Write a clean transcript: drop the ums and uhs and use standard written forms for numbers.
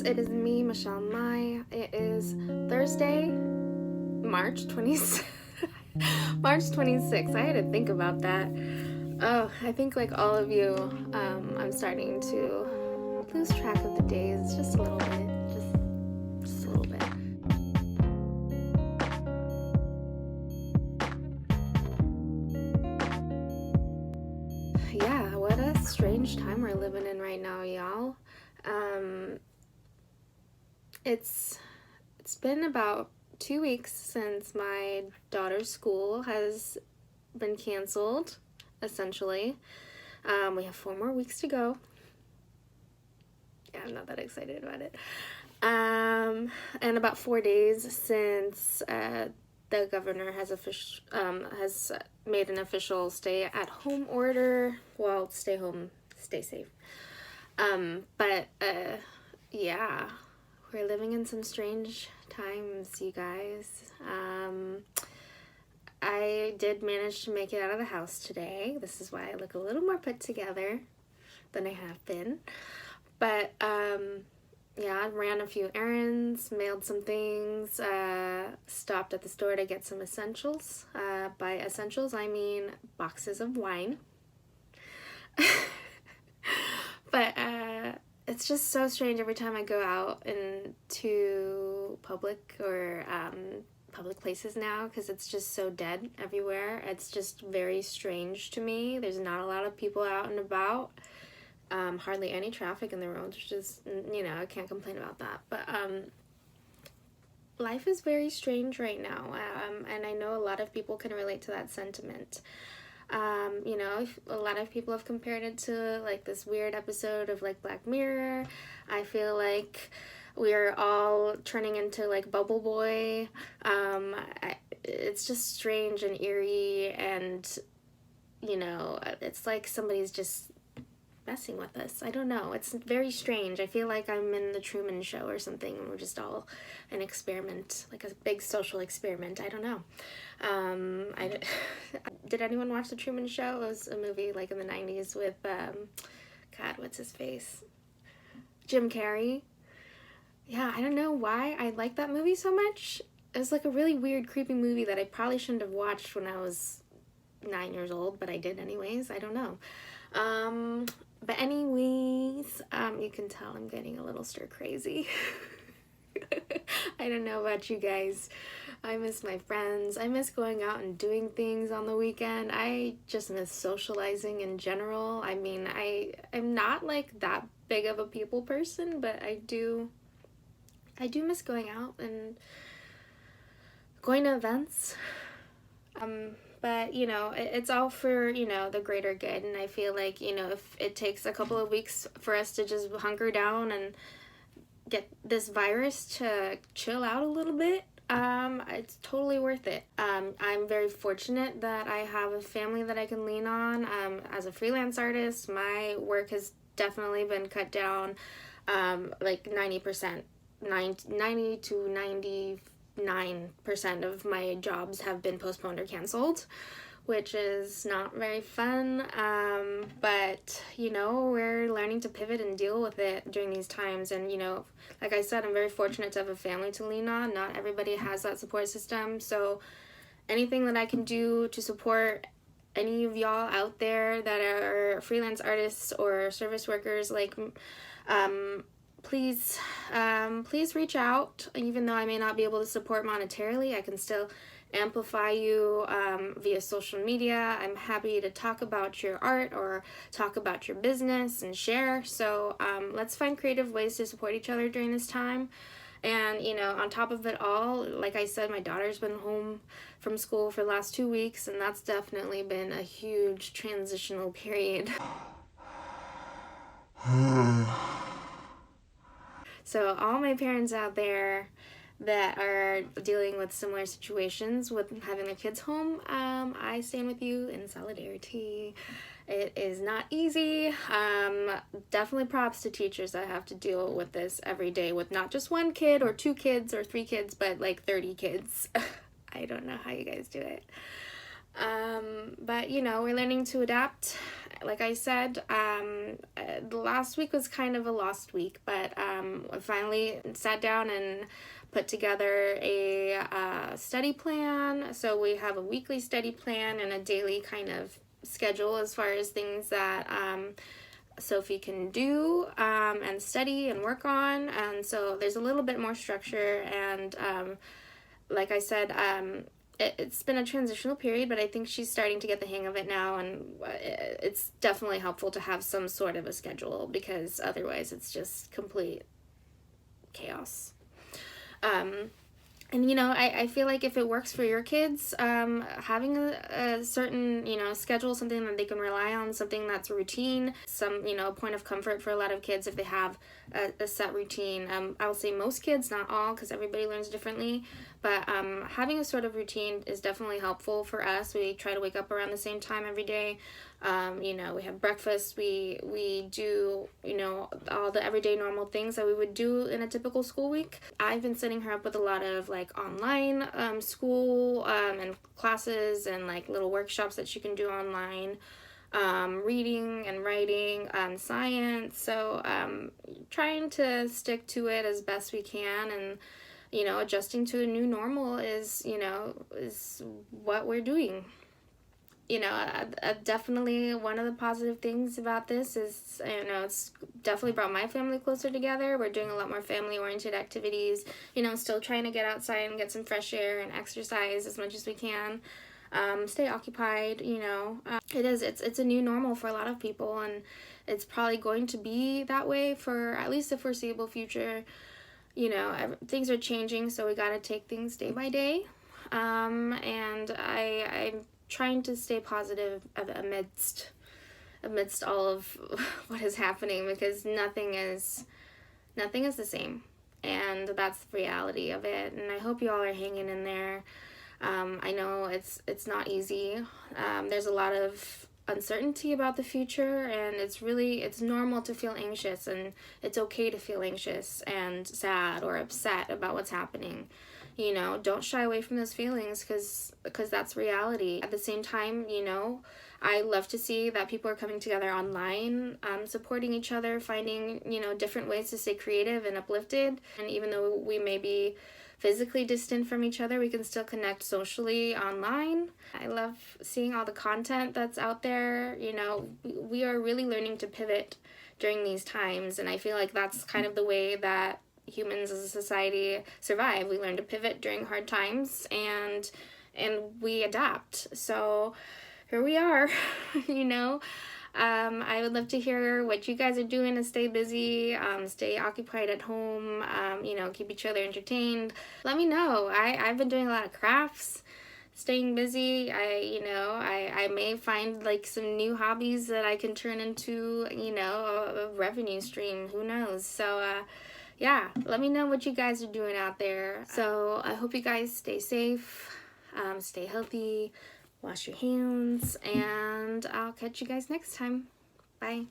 It is me, Michelle Mai. It is Thursday, March 26th. March 26th. I had to think about that. Oh, I think like all of you, I'm starting to lose track of the days just a little bit. Just a little bit. Yeah, what a strange time we're living in right now, y'all. Um, it's been about 2 weeks since my daughter's school has been canceled, essentially. We have 4 more weeks to go. Yeah, I'm not that excited about it. And about 4 days since the governor has made an official stay-at-home order. Well, stay home, stay safe. But yeah, we're living in some strange times, you guys. I did manage to make it out of the house today. This is why I look a little more put together than I have been. But yeah, I ran a few errands, mailed some things, stopped at the store to get some essentials. By essentials, I mean boxes of wine. But it's just so strange every time I go out into public or public places now, because it's just so dead everywhere. It's just very strange to me. There's not a lot of people out and about. Hardly any traffic in the roads, which is, I can't complain about that. But life is very strange right now, and I know a lot of people can relate to that sentiment. A lot of people have compared it to like this weird episode of like Black Mirror. I feel like we're all turning into like Bubble Boy. It's just strange and eerie, and it's like somebody's just messing with us. I don't know. It's very strange. I feel like I'm in the Truman Show or something, and we're just all an experiment, like a big social experiment. I don't know. Did anyone watch the Truman Show? It was a movie like in the 90s with, God, what's his face? Jim Carrey. Yeah, I don't know why I like that movie so much. It was like a really weird, creepy movie that I probably shouldn't have watched when I was 9 years old, but I did anyways. I don't know. But anyways, you can tell I'm getting a little stir crazy. I don't know about you guys. I miss my friends. I miss going out and doing things on the weekend. I just miss socializing in general. I mean, I'm not like that big of a people person, but I do miss going out and going to events. But, it's all for, the greater good. And I feel like, if it takes a couple of weeks for us to just hunker down and get this virus to chill out a little bit, it's totally worth it. I'm very fortunate that I have a family that I can lean on. As a freelance artist, my work has definitely been cut down, like 90%, 90 to 99% of my jobs have been postponed or canceled, which is not very fun. But we're learning to pivot and deal with it during these times. And like I said, I'm very fortunate to have a family to lean on. Not everybody has that support system, so anything that I can do to support any of y'all out there that are freelance artists or service workers, like please reach out. Even though I may not be able to support monetarily, I can still amplify you via social media. I'm happy to talk about your art or talk about your business and share. So let's find creative ways to support each other during this time. And, on top of it all, like I said, my daughter's been home from school for the last 2 weeks, and that's definitely been a huge transitional period. So all my parents out there that are dealing with similar situations with having their kids home, I stand with you in solidarity. It is not easy. Definitely props to teachers that have to deal with this every day with not just 1 kid or 2 kids or 3 kids, but like 30 kids. I don't know how you guys do it. But we're learning to adapt. Like I said, the last week was kind of a lost week, but I finally sat down and put together a study plan. So we have a weekly study plan and a daily kind of schedule as far as things that Sophie can do and study and work on. And so there's a little bit more structure, and like I said, it's been a transitional period, but I think she's starting to get the hang of it now, and it's definitely helpful to have some sort of a schedule, because otherwise it's just complete chaos. And, you know, I feel like if it works for your kids, having a certain, you know, schedule, something that they can rely on, something that's routine, some, you know, point of comfort for a lot of kids if they have a set routine. I will say most kids, not all, because everybody learns differently, but having a sort of routine is definitely helpful for us. We try to wake up around the same time every day. You know, we have breakfast, we do, you know, all the everyday normal things that we would do in a typical school week. I've been setting her up with a lot of like online school and classes and like little workshops that she can do online, reading and writing, science. So trying to stick to it as best we can, and you know, adjusting to a new normal is, you know, is what we're doing. You know, definitely one of the positive things about this is, you know, it's definitely brought my family closer together. We're doing a lot more family-oriented activities, you know, still trying to get outside and get some fresh air and exercise as much as we can, stay occupied, you know. It's a new normal for a lot of people, and it's probably going to be that way for at least the foreseeable future. You know, things are changing, so we got to take things day by day, and I'm trying to stay positive amidst all of what is happening, because nothing is the same, and that's the reality of it. And I hope you all are hanging in there. I know it's not easy. There's a lot of uncertainty about the future, and it's normal to feel anxious, and it's okay to feel anxious and sad or upset about what's happening. You know, don't shy away from those feelings, because that's reality. At the same time, you know, I love to see that people are coming together online, supporting each other, finding, you know, different ways to stay creative and uplifted. And even though we may be physically distant from each other, we can still connect socially online. I love seeing all the content that's out there. You know, we are really learning to pivot during these times, and I feel like that's kind of the way that humans as a society survive. We learn to pivot during hard times, and we adapt. So here we are. You know, I would love to hear what you guys are doing to stay busy, stay occupied at home, you know, keep each other entertained. Let me know. I've been doing a lot of crafts, staying busy. I may find like some new hobbies that I can turn into, you know, a revenue stream. Who knows? So yeah, let me know what you guys are doing out there. So I hope you guys stay safe, stay healthy, wash your hands, and I'll catch you guys next time. Bye.